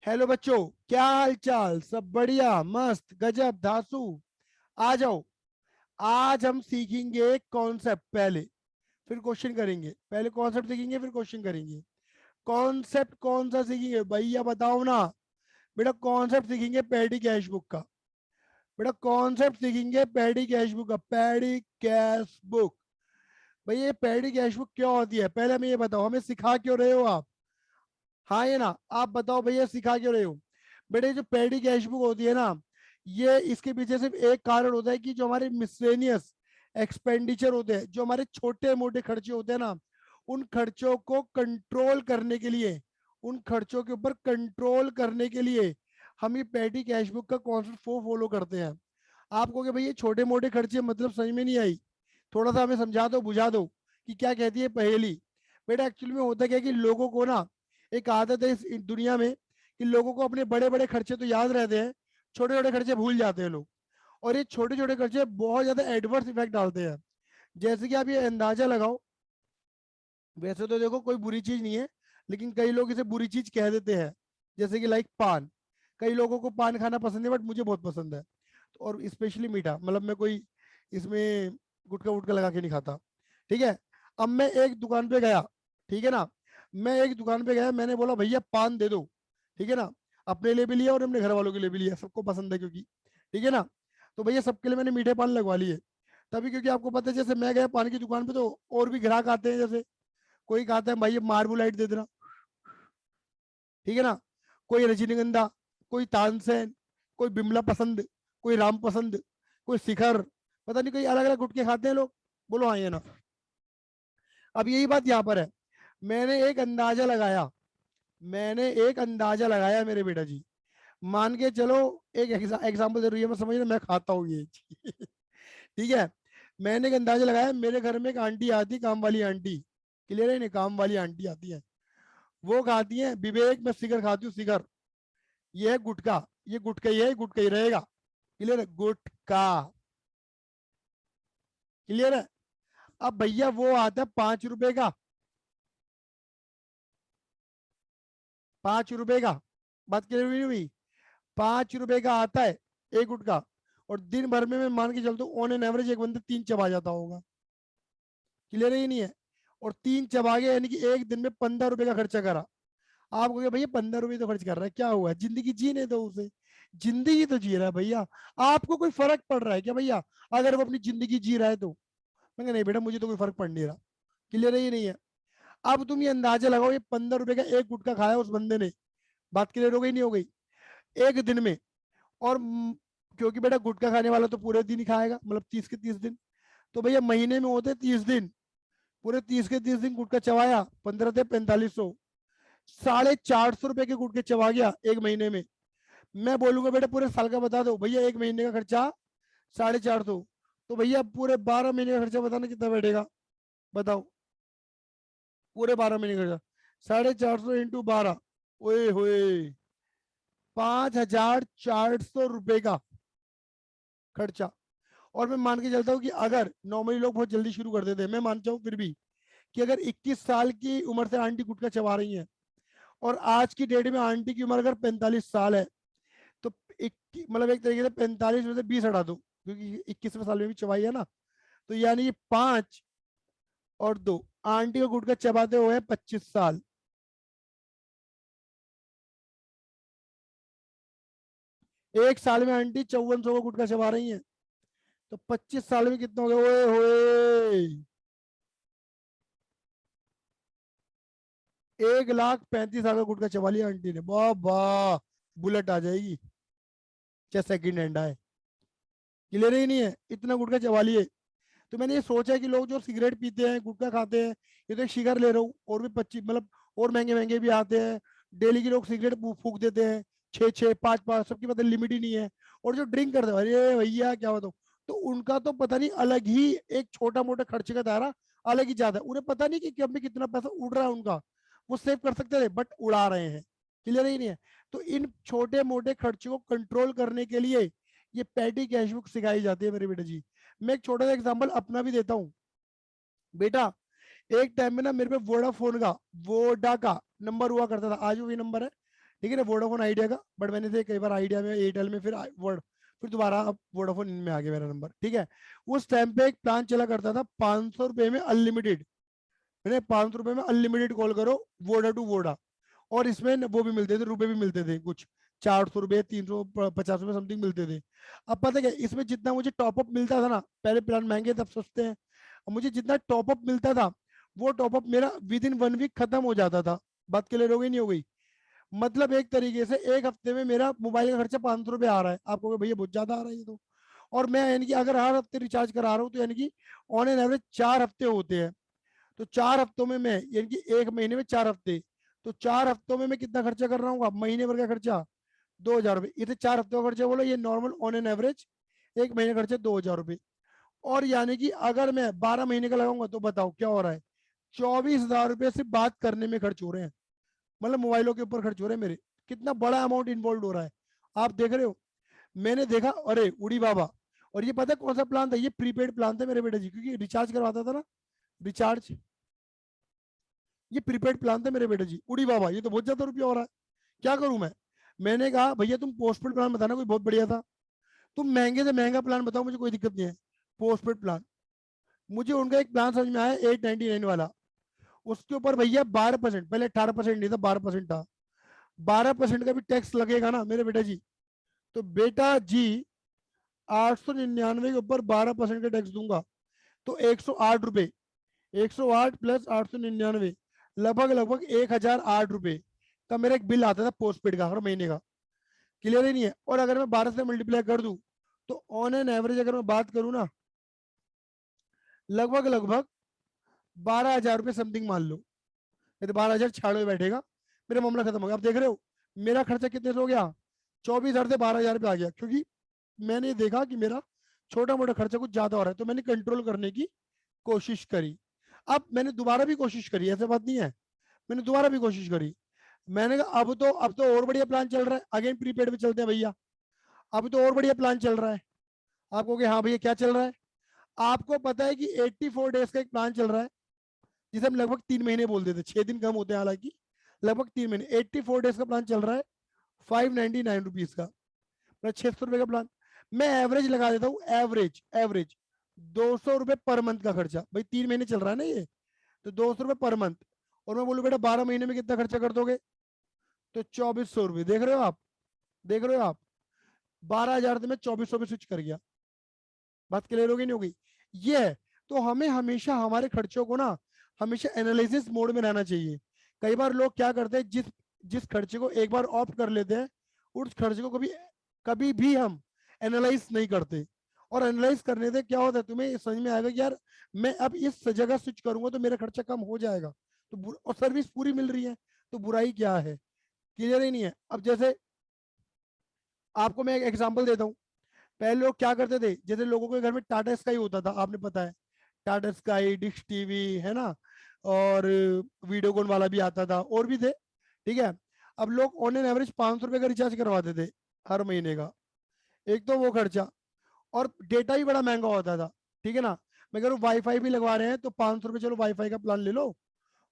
Hello बच्चों, क्या हाल चाल? सब बढ़िया, मस्त, गजब, धासु। आ जाओ। आज हम सीखेंगे कॉन्सेप्ट पहले, फिर क्वेश्चन करेंगे। पहले कॉन्सेप्ट सीखेंगे, फिर क्वेश्चन करेंगे। कॉन्सेप्ट कौन सा सीखेंगे भैया, बताओ ना। बेटा कॉन्सेप्ट सीखेंगे पैडी कैश बुक का। बेटा कॉन्सेप्ट सीखेंगे पैडी कैश बुक का, पैडी कैश बुक। भैया ये पैडी कैश बुक क्या होती है, पहले हमें ये बताओ, हमें सिखा क्यों रहे हो आप? हाँ ये ना, आप बताओ भैया सिखा क्यों रहे हो? बेटे जो पेडी कैश बुक होती है ना, ये इसके पीछे सिर्फ एक कारण होता है कि जो हमारे मिसलेनियस एक्सपेंडिचर होते हैं, जो हमारे छोटे मोटे खर्चे होते हैं ना, उन खर्चों को कंट्रोल करने के लिए, उन खर्चों के ऊपर कंट्रोल करने के लिए हम ये पेडी कैश बुक का कॉन्सेप्ट फॉलो करते हैं। आपको कि भाई ये छोटे मोटे खर्चे मतलब समझ में नहीं आई, थोड़ा सा हमें समझा दो, बुझा दो कि क्या कहती है पहेली। बेटा एक्चुअली में होता क्या है कि लोगों को ना एक आदत है इस दुनिया में कि लोगों को अपने बड़े बड़े खर्चे तो याद रहते हैं, छोटे छोटे खर्चे भूल जाते हैं लोग। और ये छोटे छोटे खर्चे बहुत ज्यादा एडवर्स इफेक्ट डालते हैं। जैसे कि आप ये अंदाजा लगाओ, वैसे तो देखो कोई बुरी चीज नहीं है, लेकिन कई लोग इसे बुरी चीज कह देते हैं। जैसे कि लाइक पान, कई लोगों को पान खाना पसंद है, बट मुझे बहुत पसंद है। और स्पेशली मीठा, मतलब मैं कोई इसमें गुटखा वुटका लगा के नहीं खाता। ठीक है। अब मैं एक दुकान पे गया, ठीक है ना, मैं एक दुकान पे गया, मैंने बोला भैया पान दे दो। ठीक है ना, अपने लिए भी लिया और अपने घर वालों के लिए भी लिया, सबको पसंद है क्योंकि। ठीक है ना, तो भैया सबके लिए मैंने मीठे पान लगवा लिए। तभी क्योंकि आपको पता है, जैसे मैं गया पान की दुकान पे तो और भी ग्राहक आते हैं। जैसे कोई कहता है भाई ये मार्बुलाइट दे देना, ठीक है ना, कोई रजनीगंधा, कोई तानसेन, कोई बिमला पसंद, कोई राम पसंद, कोई शिखर, पता नहीं कोई अलग अलग गुटके खाते हैं लोग। बोलो हाँ या ना। अब यही बात यहाँ पर है। मैंने एक अंदाजा लगाया, मैंने एक अंदाजा लगाया मेरे बेटा जी। मान के चलो, एक एग्जाम्पल दे रही है, मैं समझ रहा मैं खाता हूँ ये ठीक है। मैंने एक अंदाजा लगाया, मेरे घर में एक आंटी आती, काम वाली आंटी। क्लियर है नहीं, काम वाली आंटी आती है। वो खाती है विवेक, मैं सिगर खाती हूँ सिगर। ये है गुटखा, ये गुटखा ही है, गुटखा ही रहेगा। क्लियर है, गुटखा। क्लियर है। अब भैया वो आता है 5 रुपए का, 5 रुपए का। बात क्लियर हुई नहीं हुई? 5 रुपए का आता है एक गुटखा। और दिन भर में मैं मान के चलता हूँ ऑन एन एवरेज एक बंदा 3 चबा जाता होगा। क्लियर ही नहीं है? और 3 चबा गया यानी कि एक दिन में 15 रुपए का खर्चा करा। आप कहोगे भैया 15 रुपए तो खर्च कर रहा है, क्या हुआ, जिंदगी जीने दो उसे। जिंदगी तो जी रहा है भैया। आपको कोई फर्क पड़ रहा है क्या भैया अगर वो अपनी जिंदगी जी रहा है तो? मैं नहीं बेटा, मुझे तो कोई फर्क पड़ नहीं रहा। क्लियर ही नहीं है? अब तुम ये अंदाजा लगाओ, ये 15 रुपए का एक गुटखा खाया उस बंदे ने। बात क्लियर हो गई नहीं हो गई? एक दिन में। और क्योंकि बेटा गुटखा खाने वाला तो पूरे दिन ही खाएगा, मतलब 30 के 30 दिन। तो भैया महीने में होते 30 दिन, पूरे 30 के 30 दिन गुटखा चबाया, 15 × 45 = 450 रुपए के गुटखे चबा गया एक महीने में। मैं बोलूंगा बेटा पूरे साल का बता दो भैया, एक महीने का खर्चा 450। तो भैया पूरे 12 महीने का खर्चा बताना कितना बैठेगा, बताओ। पूरे 12 महीने का खर्चा 450 × 12, ओए होए, 5400 रुपए का खर्चा। और मैं मान के चलता हूँ कि अगर नॉर्मली लोग बहुत जल्दी शुरू कर देते हैं, मैं मानता हूँ फिर भी कि अगर 21 साल की उम्र से आंटी गुटखा चबा रही हैं, और आज की डेट में आंटी की उम्र अगर 45 साल है, तो मतलब एक तरीके से 45 में से 20 हटा दो, क्योंकि 21वें साल में भी चबाई है ना। तो यानी 5 और 2, आंटी को गुटखा चबाते हुए 25 साल। एक साल में आंटी 5400 को गुटखा चबा रही हैं, तो 25 साल में कितना हो गया, ओए होए, 1,35,000 का गुटखा चबा लिया आंटी ने। वाह वाह, बुलेट आ जाएगी चाहे सेकंड हैंड आए। क्लियर ही नहीं है, इतना गुटखा चबा लिए। तो मैंने ये सोचा कि लोग जो सिगरेट पीते हैं, गुटखा खाते हैं, ये तो एक शिकार ले रहा हूँ, और भी 25 मतलब और महंगे महंगे भी आते हैं। डेली के लोग सिगरेट फूक देते हैं, 6 6 5 5, सबकी पता लिमिट ही नहीं है। और जो ड्रिंक करते हैं, अरे भैया क्या बताओ, तो उनका तो पता नहीं अलग ही एक छोटा मोटा खर्चे का दायरा अलग ही ज्यादा है। उन्हें पता नहीं कि कब में कितना पैसा उड़ रहा है उनका, वो सेव कर सकते थे बट उड़ा रहे हैं। क्लियर ही नहीं है? तो इन छोटे मोटे खर्चों को कंट्रोल करने के लिए ये पैटी कैश बुक सिखाई जाती है मेरे बेटे जी। मैं एक छोटा सा एग्जांपल अपना भी देता हूँ बेटा। एक टाइम में ना मेरे पे वोडाफोन का, वोडा का नंबर हुआ करता था, आज भी वही नंबर है। ठीक है ना, वोडाफोन आइडिया का, बट मैंने थे कई बार आइडिया में, एयरटेल में, फिर फिर दोबारा अब वोडाफोन इनमें आ गया मेरा नंबर। ठीक है, उस टाइम पे एक प्लान चला करता था 500 रुपए में अनलिमिटेड, मैंने 500 रुपए में अनलिमिटेड कॉल करो, वोडा टू वोडा। और इसमें वो भी मिलते थे, रुपए भी मिलते थे कुछ, 400 रुपए, 350 रुपए समथिंग मिलते थे। अब पता क्या, इसमें जितना मुझे टॉपअप मिलता था ना, पहले प्लान महंगे तब सस्ते हैं, और मुझे जितना टॉपअप मिलता था, वो टॉपअप मेरा विद इन 1 वीक खत्म हो जाता था। बात क्लियर हो गई नहीं हो गई? मतलब एक तरीके से एक हफ्ते में मेरा मोबाइल का खर्चा 500 रुपये आ रहा है, आपको कहोगे भैया बहुत ज्यादा आ रहा है ये तो। और मैं यानी कि अगर हर हफ्ते रिचार्ज करा रहा हूँ, तो यानी कि ऑन एन एवरेज 4 हफ्ते होते हैं, तो 4 हफ्तों में मैं यानी कि एक महीने में 4 हफ्ते, तो 4 हफ्तों में मैं कितना खर्चा कर रहा हूँ, महीने भर का खर्चा 2,000 रुपये। इसे 4 हफ्तों का खर्चा बोलो, ये नॉर्मल ऑन एन एवरेज एक महीने का खर्चा 2,000 रुपये। और यानी कि अगर मैं 12 महीने का लगाऊंगा तो बताओ क्या हो रहा है, 24,000 रुपये सिर्फ बात करने में खर्च हो रहे हैं, मतलब मोबाइलों के ऊपर खर्च हो रहे हैं मेरे। कितना बड़ा अमाउंट इन्वॉल्व हो रहा है, आप देख रहे हो। मैंने देखा, अरे उड़ी बाबा। और ये पता है कौन सा प्लान था, ये प्रीपेड प्लान था मेरे बेटे जी, क्योंकि रिचार्ज करवाता था ना, रिचार्ज, ये प्रीपेड प्लान था मेरे बेटे जी। उड़ी बाबा, ये तो बहुत ज्यादा रुपया हो रहा है, क्या करूं मैं। मैंने कहा भैया तुम पोस्टपेड प्लान बताना कोई बहुत बढ़िया था, तुम महंगे से महंगा प्लान बताओ, मुझे कोई दिक्कत नहीं है, पोस्टपेड प्लान। मुझे उनका एक प्लान समझ में आया 899 वाला, उसके ऊपर भैया 12%, पहले 18% नहीं था, 12% था। 12% का भी टैक्स लगेगा ना मेरे बेटा जी, तो बेटा जी 899 के ऊपर 12% का टैक्स दूंगा, तो 108 रुपए, 108 प्लस 899, लगभग लगभग 1,008 रुपए का मेरा एक बिल आता था पोस्टपेड का हर महीने का। क्लियर ही नहीं है। और अगर मैं 12 से मल्टीप्लाई कर दूं, तो ऑन एन एवरेज अगर मैं बात करूं ना, लगभग लगभग 12,000 रुपये समथिंग मान लो, नहीं तो 12,000 छाड़ो बैठेगा, मेरा मामला खत्म हो गया। आप देख रहे हो मेरा खर्चा कितने से हो गया, 24,000 से 12,000 पे आ गया, क्योंकि मैंने देखा कि मेरा छोटा मोटा खर्चा कुछ ज्यादा हो रहा है, तो मैंने कंट्रोल करने की कोशिश करी। अब मैंने दोबारा भी कोशिश करी, ऐसा बात नहीं है, मैंने दोबारा भी कोशिश करी। मैंने कहा अब तो और बढ़िया प्लान चल रहा है, अगेन प्रीपेड पे चलते हैं भैया, अब तो और बढ़िया प्लान चल रहा है। आप कहोगे हाँ भैया क्या चल रहा है, आपको पता है कि 84 डेज का एक प्लान चल रहा है, जिसे हम लगभग 3 महीने बोल देते, 6 दिन कम होते हैं हालांकि, लगभग 3 महीने, 84 डेज का प्लान चल रहा है, 599 रुपीज का, मतलब 600 रुपए का प्लान। मैं एवरेज लगा देता हूँ, एवरेज एवरेज 200 रुपए पर मंथ का खर्चा, भाई 3 महीने चल रहा है ना ये, तो 200 रुपए पर मंथ। और मैं बोलूँ बेटा 12 महीने में कितना खर्चा कर दोगे, तो 2,400 रुपये। देख रहे हो आप, देख रहे हो आप, 12,000 से मैं 2,400 पे स्विच कर गया। बात क्लियर होगी नहीं होगी, ये है। तो हमें हमेशा हमारे खर्चों को ना हमेशा एनालिसिस मोड में रहना चाहिए। कई बार लोग क्या करते हैं, जिस जिस खर्चे को एक बार ऑप्ट कर लेते हैं, उस खर्चे को कभी कभी भी हम एनालाइज नहीं करते। और एनालाइज करने से क्या होता है, तुम्हें समझ में आएगा कि यार मैं अब इस जगह स्विच करूंगा तो मेरा खर्चा कम हो जाएगा, तो और सर्विस पूरी मिल रही है, तो बुराई क्या है। क्लियर ही नहीं है। अब जैसे आपको मैं एक एग्जांपल देता हूँ, पहले लोग क्या करते थे, जैसे लोगों के घर में टाटा स्काई होता था, आपने पता है, टाटा स्काई, डिश टीवी, है ना, और वीडियोकॉन वाला भी आता था, और भी थे। ठीक है, अब लोग ऑन एन एवरेज 500 रुपए का रिचार्ज करवाते थे हर महीने का, एक तो वो खर्चा, और डेटा भी बड़ा महंगा होता था। ठीक है ना, मैं कह रहा हूँ वाईफाई भी लगवा रहे हैं तो 500 रुपए, चलो वाईफाई का प्लान ले लो,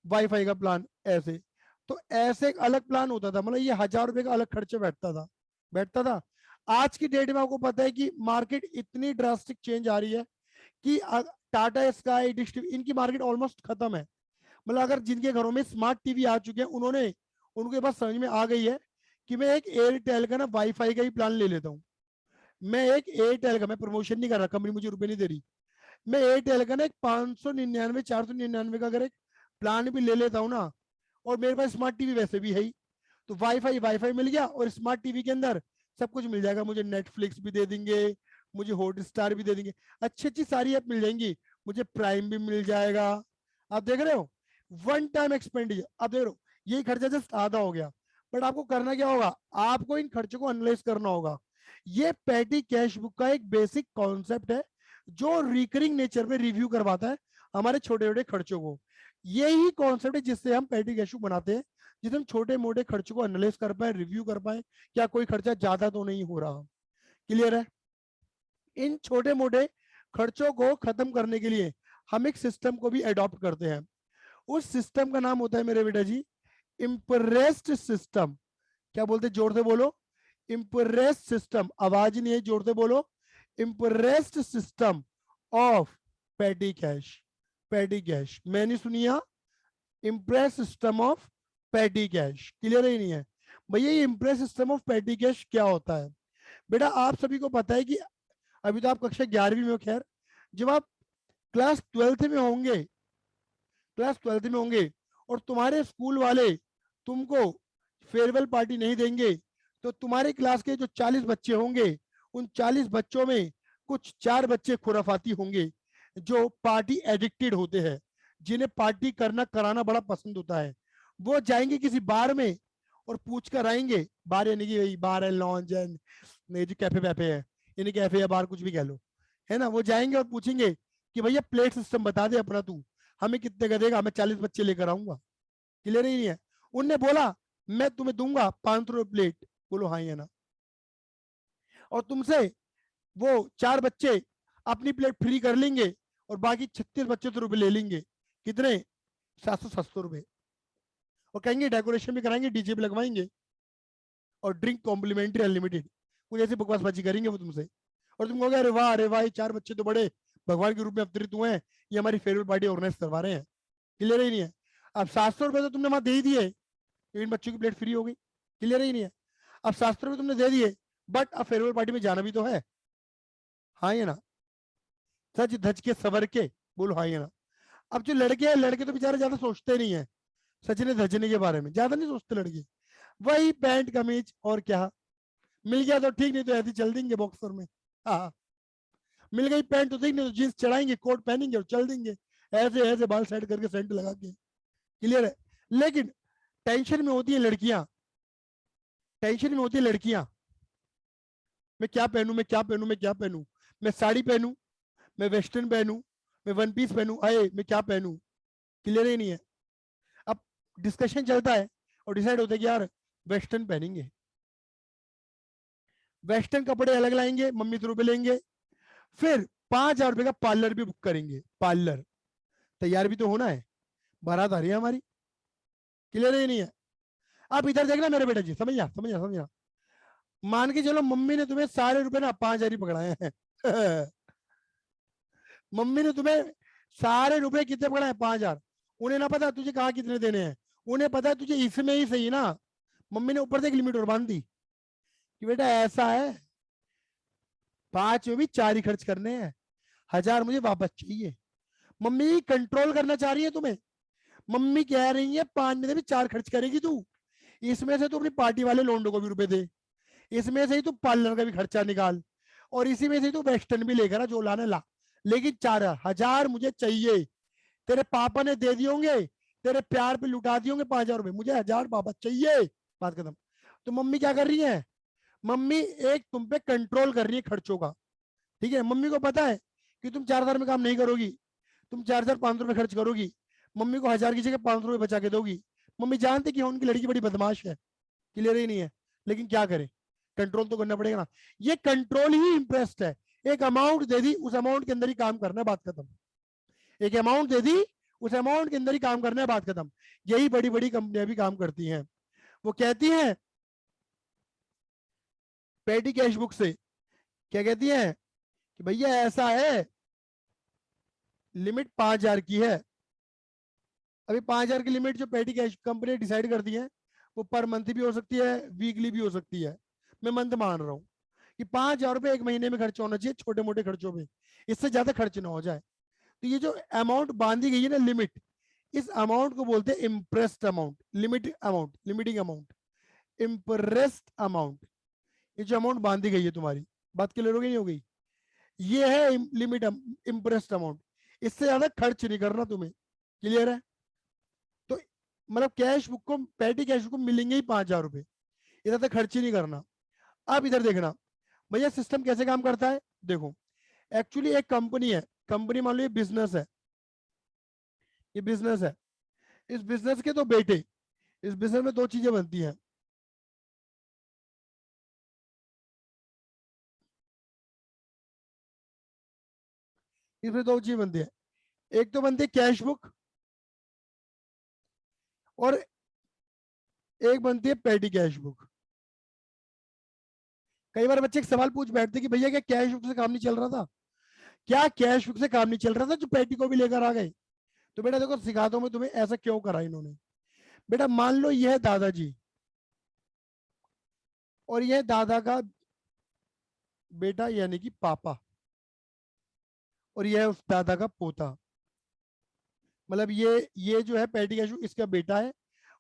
वाईफाई का प्लान ऐसे, तो ऐसे एक अलग प्लान होता था, मतलब ये 1,000 रुपए का अलग खर्चा बैठता था। आज की डेट में आपको पता है कि मार्केट इतनी ड्रास्टिक चेंज आ रही है कि टाटा स्काई, डिश टीवी, इनकी मार्केट ऑलमोस्ट खत्म है। मतलब अगर जिनके घरों में स्मार्ट टीवी आ चुके हैं, उन्होंने उनके पास समझ में आ गई है कि मैं एक एयरटेल का ना वाईफाई का ही प्लान ले लेता हूँ। मैं एक एयरटेल का, मैं प्रमोशन नहीं कर रहा, कंपनी मुझे रुपए नहीं दे रही, मैं एयरटेल का ना एक 599, 499 का अगर एक प्लान भी ले लेता हूँ ना, और मेरे पास स्मार्ट टीवी वैसे भी है ही, तो वाईफाई वाईफाई मिल गया, और स्मार्ट टीवी के अंदर सब कुछ मिल जाएगा, मुझे नेटफ्लिक्स भी दे देंगे, मुझे हॉट स्टार भी दे देंगे, अच्छी अच्छी सारी ऐप मिल जाएंगी, मुझे प्राइम भी मिल जाएगा। आप देख रहे हो, वन टाइम एक्सपेंडिचर, आप देख रहे हो, यही खर्चा जस्ट आधा हो गया। बट आपको करना क्या होगा, आपको इन खर्चों को एनालाइज करना होगा। ये पैटी कैश बुक का एक बेसिक कॉन्सेप्ट है, जो रिकरिंग नेचर में रिव्यू करवाता है हमारे छोटे छोटे खर्चों को। यही कॉन्सेप्ट है जिससे हम पैटी कैश बुक बनाते हैं, जिससे हम छोटे मोटे खर्चों को एनालाइज कर पाए, रिव्यू कर पाए, क्या कोई खर्चा ज्यादा तो नहीं हो रहा। क्लियर है। इन छोटे मोटे खर्चों को खत्म करने के लिए हम एक सिस्टम को भी अडॉप्ट करते हैं। उस सिस्टम का नाम होता है मेरे बेटा जी इम्प्रेस्ड सिस्टम। क्या बोलते हैं, जोर से बोलो, इम्प्रेस्ड सिस्टम, आवाज नहीं है, जोर से बोलो, impressed system of petty cash. Petty cash मैंने सुनी है, impress system of petty cash, clear ही नहीं है भैया ये impress system of petty cash क्या होता है। बेटा आप सभी को पता है कि अभी तो आप कक्षा 11वीं में हो, खैर जब आप क्लास 12th में होंगे, क्लास 12th में होंगे और तुम्हारे स्कूल वाले तुमको फेयरवेल पार्टी नहीं देंगे, तो तुम्हारे क्लास के जो 40 बच्चे होंगे उन 40 बच्चों में कुछ 4 बच्चे खुराफाती होंगे जो पार्टी एडिक्टेड होते हैं, जिन्हें पार्टी करना कराना बड़ा पसंद होता है। वो जाएंगे किसी बार में और पूछ कर आएंगे, बार यानी कि वही बार है, लॉन्ज है, नहीं जो कैफे वैफे है, यानी कैफे या बार कुछ भी कह लो, है ना। वो जाएंगे और पूछेंगे कि भैया प्लेट सिस्टम बता दे अपना तू, हमें कितने का देगा, मैं 40 बच्चे लेकर आऊंगा, क्लियर ही नहीं है। उनने बोला मैं तुम्हें दूंगा 500 प्लेट, बोलो हाँ या ना, और तुमसे वो 4 बच्चे अपनी प्लेट फ्री कर लेंगे और बाकी 36 बच्चे तो रुपए ले लेंगे, कितने, 700 रुपए, और कहेंगे डेकोरेशन भी कराएंगे, डीजे भी लगवाएंगे और ड्रिंक कॉम्प्लीमेंट्री अनलिमिटेड, कुछ ऐसी बकवासबाजी करेंगे वो तुमसे। और तुम कहोगे अरे वाह ये 4 बच्चे तो बड़े भगवान के रूप में अवतरित हुए हैं, ये हमारी फेवरेट पार्टी ऑर्गेनाइज करवा रहे हैं, क्लियर ही नहीं है। अब 700 रुपए तो तुमने वहां दे ही दिए, इन बच्चों की प्लेट फ्री हो गई, क्लियर ही नहीं है। अब 700 रुपए तुमने दे दिए, बट अब फेयरवेल पार्टी में जाना भी तो है, हाँ या ना, सच धज के सवर के, बोलो हाँ या ना। अब जो लड़के हैं, लड़के तो बेचारे ज्यादा सोचते नहीं है सचने धजने के बारे में, ज्यादा नहीं सोचते लड़के, वही पैंट कमीज और क्या, मिल गया तो ठीक, नहीं तो ऐसे चल देंगे बॉक्सर में, हाँ मिल गई पैंट तो ठीक, नहीं तो जींस चढ़ाएंगे, कोट पहनेंगे और चल देंगे, ऐसे ऐसे बाल सेट करके सेंट लगा के, क्लियर है। लेकिन टेंशन में होती है लड़कियां, टेंशन में होती है लड़कियां, मैं क्या पहनूं, मैं क्या पहनूं, मैं क्या पहनूं, मैं साड़ी पहनूं, मैं वेस्टर्न पहनूं, मैं वन पीस पहनूं, आए मैं क्या पहनूं, क्लियर ही नहीं है। अब डिस्कशन चलता है और डिसाइड होता है कि यार वेस्टर्न पहनेंगे, वेस्टर्न कपड़े अलग लाएंगे, मम्मी तो रुपए लेंगे, फिर 5,000 रुपए का पार्लर भी बुक करेंगे, पार्लर तैयार भी तो होना है, बारात आ रही है हमारी, क्लियर ही नहीं है। आप इधर देखना मेरे बेटा जी, समझ समझ समझ, मान के चलो मम्मी ने तुम्हें सारे रुपए ना 5,000 ही पकड़ाए हैं मम्मी ने तुम्हें सारे रुपए कितने पकड़ाए, 5,000, उन्हें ना पता तुझे कहा कितने देने हैं, उन्हें पता है तुझे इसमें ही सही ना, मम्मी ने ऊपर से एक लिमिट और बांध दी कि बेटा ऐसा है 5 में भी 4 ही खर्च करने हैं, 1,000 मुझे वापस चाहिए। मम्मी कंट्रोल करना चाह रही है तुम्हें, मम्मी कह रही है 5 में से भी 4 खर्च करेगी तू, इसमें से तू अपनी पार्टी वाले लोंडो को भी रुपए दे, इसमें से ही तू पार्लर का भी खर्चा निकाल, और इसी में से तू वेस्टर्न भी लेकर आ, जो लाना ला, लेकिन 4,000 मुझे चाहिए, तेरे पापा ने दे दिए होंगे, तेरे प्यार पे लुटा दिए होंगे 5,000 रुपए, मुझे 1,000 वापस चाहिए, बात खत्म। तो मम्मी क्या कर रही है, मम्मी एक तुम पे कंट्रोल कर रही है खर्चों का, ठीक है। मम्मी को पता है कि तुम 4,000 में काम नहीं करोगी, तुम 4,500 रुपए खर्च करोगी, मम्मी को 1,000 की जगह 500 रुपए बचा के दोगी, मम्मी जानते कि उनकी लड़की बड़ी बदमाश है, क्लियर ही नहीं है, लेकिन क्या करे, कंट्रोल तो करना पड़ेगा ना, ये कंट्रोल ही इंटरेस्ट है। एक अमाउंट दे दी, उस अमाउंट के अंदर ही काम करना है, बात खत्म। एक अमाउंट दे दी, उस अमाउंट के अंदर ही काम करना है, बात खत्म। यही बड़ी बड़ी कंपनियां भी काम करती हैं, वो कहती हैं पेटी कैश बुक से, क्या कहती हैं कि भैया ऐसा है, लिमिट 5,000 की है। अभी 5,000 की लिमिट जो पेटी कैश कंपनी डिसाइड करती है, वो पर मंथ भी हो सकती है, वीकली भी हो सकती है, मैं मंथ मान रहा हूँ कि 5,000 रुपए एक महीने में खर्च होना चाहिए, छोटे मोटे खर्चों में, इससे ज्यादा खर्च ना हो जाए। तो ये जो अमाउंट बांधी गई है ना, लिमिट, इस अमाउंट को बोलते हैं impressed amount, limit amount, limiting amount, impressed amount. ये जो अमाउंट बांधी गई है तुम्हारी, बात क्लियर हो गई नहीं हो गई, ये है लिमिट, इम्प्रेस्ड अमाउंट, इससे ज्यादा खर्च नहीं करना तुम्हें, क्लियर है। तो मतलब कैश बुक को, पेटी कैश बुक को मिलेंगे ही 5,000 रुपए, इधर तक खर्च ही नहीं करना। अब इधर देखना भैया सिस्टम कैसे काम करता है, देखो एक्चुअली एक कंपनी है, कंपनी मान लो ये बिजनेस है, ये बिजनेस है, इस बिजनेस के दो बेटे, इस बिजनेस में दो चीजें बनती हैं, इसमें दो चीजें बनती है, एक तो बनती है कैश बुक, और एक बनती है पेटी कैश बुक। कई बार बच्चे एक सवाल पूछ बैठते कि भैया क्या कैश बुक से काम नहीं चल रहा था, क्या कैश बुक से काम नहीं चल रहा था जो पेटी को भी लेकर आ गए। तो बेटा देखो सिखाता हूं मैं तुम्हें ऐसा क्यों करा इन्होंने। बेटा मान लो यह है दादाजी और यह दादा का बेटा यानी कि पापा, और यह है उस दादा का पोता। मतलब ये जो है पेटी कैशू इसका बेटा है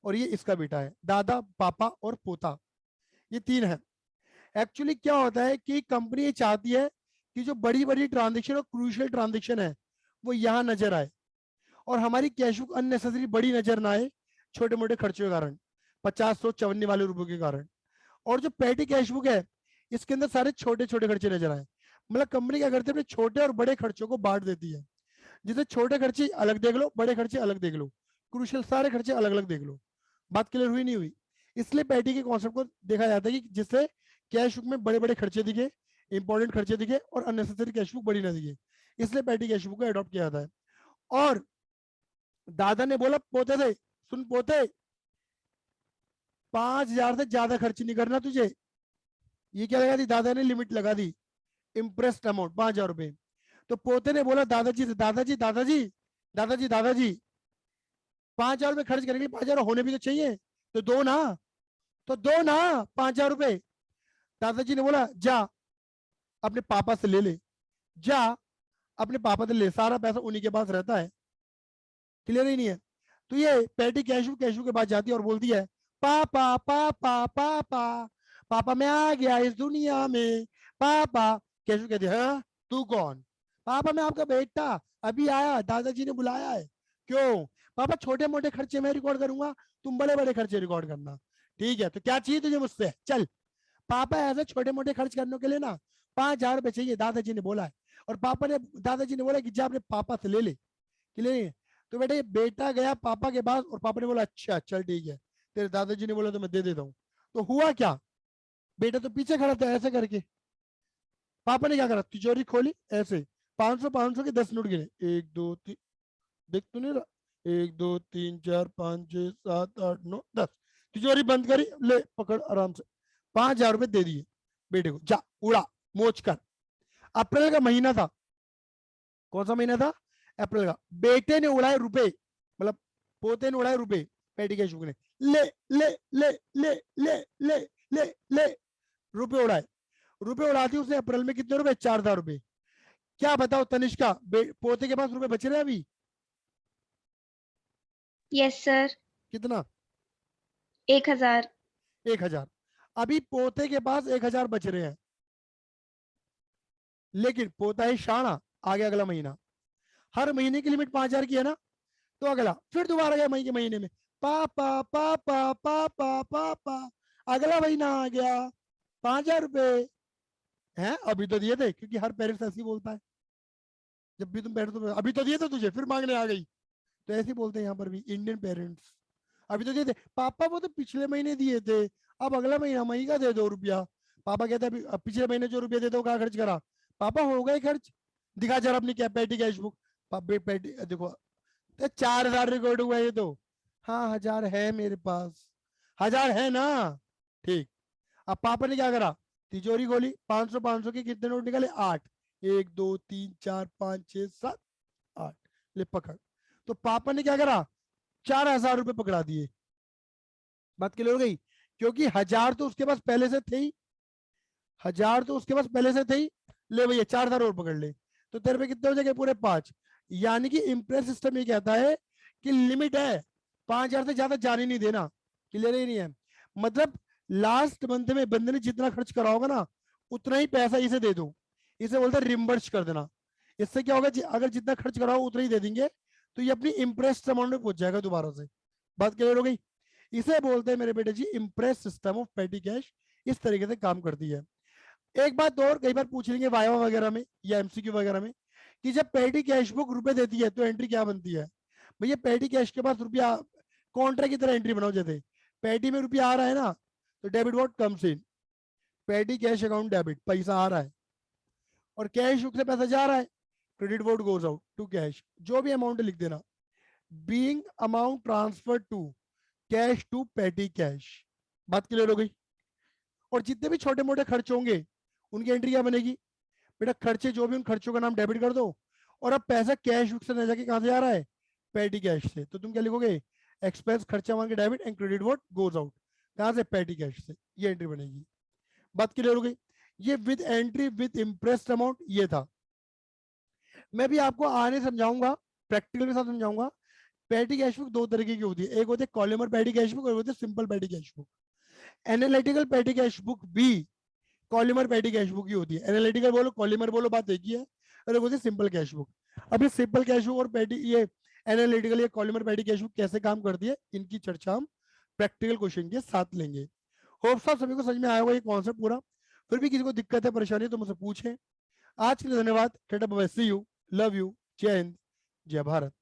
और ये इसका बेटा है, दादा पापा और पोता, ये तीन है। एक्चुअली क्या होता है कि कंपनी ये चाहती है कि जो बड़ी बड़ी ट्रांजेक्शन और क्रूशियल ट्रांजेक्शन है वो यहाँ नजर आए, और हमारी कैश बुक अननेसेसरी बड़ी नजर ना आए छोटे मोटे खर्चों के कारण, 50 100 54 वाले रुपयों के कारण। और जो पेटी कैश बुक है इसके अंदर सारे छोटे छोटे खर्चे नजर आए। मतलब कंपनी क्या करती है अपने छोटे और बड़े खर्चों को बांट देती है, जैसे छोटे खर्चे अलग देख लो, बड़े खर्चे अलग देख लो, क्रूशियल सारे खर्चे अलग अलग देख लो। बात क्लियर हुई नहीं हुई? इसलिए पैटी के कॉन्सेप्ट को देखा जाता है कि जिससे कैश बुक में बड़े बड़े खर्चे दिखे, इंपॉर्टेंट खर्चे दिखे और अननेसेसरी कैश बुक बड़ी ना दिखे, इसलिए पैटी कैश बुक को अडॉप्ट किया जाता है। और दादा ने बोला पोते से, सुन पोते 5,000 से ज्यादा खर्च नहीं करना तुझे। ये क्या लगा दी, दादा ने लिमिट लगा दी, इंप्रेस्ड अमाउंट 5,000 रुपए। तो पोते ने बोला दादाजी से, दादाजी दादाजी दादाजी दादाजी 5,000 रुपए खर्च करने के लिए 5,000 होने भी तो चाहिए, तो दो ना, तो दो ना 5,000 रुपए। दादाजी ने बोला जा अपने पापा से ले ले, जा अपने पापा से ले, सारा पैसा उन्हीं के पास रहता है। क्लियर ही नहीं है? तो ये पैटी कैशू कैशू के पास जाती है और बोलती है पापा पापा पापा, पापा मैं आ गया इस दुनिया में, पापा। कैशू कहती है हाँ तू कौन? पापा मैं आपका बेटा, अभी आया, दादाजी ने बुलाया है। क्यों? पापा छोटे मोटे खर्चे मैं रिकॉर्ड करूंगा, तुम बड़े बड़े खर्चे रिकॉर्ड करना। ठीक है तो क्या चाहिए तुझे मुझसे, चल। पापा ऐसे छोटे मोटे खर्च करने के लिए ना 5,000 रुपए चाहिए, दादाजी ने बोला है। और पापा ने, दादाजी ने बोला कि जा अपने पापा से ले ले। क्लियर? तो बेटा ये बेटा गया पापा के पास और पापा ने बोला अच्छा चल ठीक है, तेरे दादाजी ने बोला तो मैं दे देता हूँ। तो हुआ क्या, बेटा तो पीछे खड़ा था ऐसे करके, पापा ने क्या करा, तिजोरी खोली ऐसे, 500 के 10 नोट गिने, 1 2 3, देख तू नहीं रहा, 1 2 3 4 5 6 7 8 9 10, तिजोरी बंद करी, ले पकड़ आराम से, 5,000 रुपए दे दिए बेटे को, जा उड़ा मोच कर। अप्रैल का महीना था, कौन सा महीना था, अप्रैल का। बेटे ने उड़ाए रुपए, मतलब पोते ने उड़ाए रुपए, पेटी के शुक्र ने, ले ले ले ले ले ले ले ले रुपए उड़ाए। रुपए उड़ाती उसने अप्रैल में कितने रुपए, 4,000 रुपए। क्या बताओ तनिष्का, पोते के पास रुपए बच रहे हैं अभी? Yes sir. कितना? 1,000। 1,000। अभी पोते के पास 1,000 बच रहे हैं, लेकिन पोता है शाना, आ गया अगला महीना, हर महीने की लिमिट 5,000 की है ना, तो अगला फिर दोबारा गया मई के महीने में, पापा पापा पापा पापा, अगला महीना आ गया, 5,000 रुपए हैं, अभी तो दिए थे, क्योंकि हर पेरेंट्स ऐसे ही बोलता है, जब भी तुम बैठो तो अभी तो दिए थे तुझे फिर मांगने आ गई, तो ऐसे ही बोलते हैं यहाँ पर भी इंडियन पेरेंट्स। अभी तो दिए थे पापा, वो तो पिछले महीने दिए थे, अब अगला महीना मई का दे दो रुपया। पापा कहते हैं अब पिछले महीने जो रुपया देते हो कहाँ खर्च करा, पापा हो गए खर्च, दिखा जरा अपनी क्या पेटी कैश बुक, पेटी देखो, तो 4,000 रिकॉर्ड हुआ ये तो, हाँ 1,000 है मेरे पास, 1,000 है ना, ठीक। अब पापा ने क्या करा, तिजोरी खोली, 500 के कितने नोट निकले, 8, 1 2 3 4 5 6 7 8, ले पकड़। तो पापा ने क्या करा, 4,000 रुपए पकड़ा दिए। बात क्लियर हो गई? क्योंकि 1,000 तो उसके पास पहले से थे ही, 1,000 तो उसके पास पहले से थे ही, ले भैया 4,000 और पकड़ ले, तो तेरे पे कितने हो जाएंगे, पूरे 5। यानी कि इंप्रेस सिस्टम ये कहता है कि लिमिट है, 5,000 से ज्यादा जाने नहीं देना। क्लियर ही नहीं है? मतलब लास्ट मंथ में बंदे ने जितना खर्च करा होगा ना उतना ही पैसा इसे दे दो, इसे बोलते हैं रिम्बर्स कर देना। इससे क्या होगा, अगर जितना खर्च करा हो उतना ही दे देंगे तो ये अपनी इंप्रेस अमाउंट में पहुंच जाएगा दोबारा से। बात क्लियर हो गई? इसे बोलते हैं मेरे बेटे जी impress system of petty cash, इस तरीके से काम करती है। एक बात और कई बार पूछ लेंगे वाइवा वगैरह में या एमसीक्यू वगैरह में, कि जब पेटी कैश बुक रुपए देती है तो एंट्री क्या बनती है? भैया पेटी कैश के पास रुपया कॉन्ट्रैक्ट की तरह एंट्री बनाओ, जैसे पेटी में रुपया आ रहा है ना तो डेबिट वॉट कम्स इन, पेटी कैश अकाउंट डेबिट, पैसा आ रहा है, और कैश बुक से पैसा जा रहा है, credit what goes out to cash, जो भी अमाउंट लिख देना, being amount transfer to cash to petty cash. बात क्लियर हो गई? और जितने भी छोटे मोटे खर्च होंगे उनकी एंट्री क्या बनेगी? बेटा खर्चे जो भी, उन खर्चों का नाम डेबिट कर दो। और अब पैसा कैश बुक से न जाके कहां से आ रहा है? पेटी कैश से। तो तुम क्या लिखोगे? एक्सपेंस खर्चा मान के debit and credit what goes out. कहां से? पेटी कैश से। ये एंट्री बनेगी। बात क्लियर हो गई? ये with entry with impressed amount ये था। मैं भी आपको आने समझाऊंगा, प्रैक्टिकल के साथ समझाऊंगा। पेटी कैश बुक दो तरीके की होती है, एक होती है कॉलमर पेटी कैश बुक और एक होती है सिंपल पेटी कैश बुक। एनालिटिकल पेटी कैश बुक भी कॉलमर पेटी कैश बुक ही होती है। एनालिटिकल बोलो कॉलमर बोलो, बात एक ही है। और एक होती है सिंपल कैश बुक। अब ये सिंपल कैश बुक और पेटी, ये एनालिटिकल या कॉलमर पेटी कैश बुक कैसे काम करती है, इनकी चर्चा हम प्रैक्टिकल क्वेश्चन के साथ लेंगे। होप साहब सभी को समझ में आया होगा ये कॉन्सेप्ट पूरा। फिर भी किसी को दिक्कत है, परेशानी है तो मुझसे पूछें। आज के लिए धन्यवाद। Tata bye bye, see you, love you, जय हिंद, जय भारत।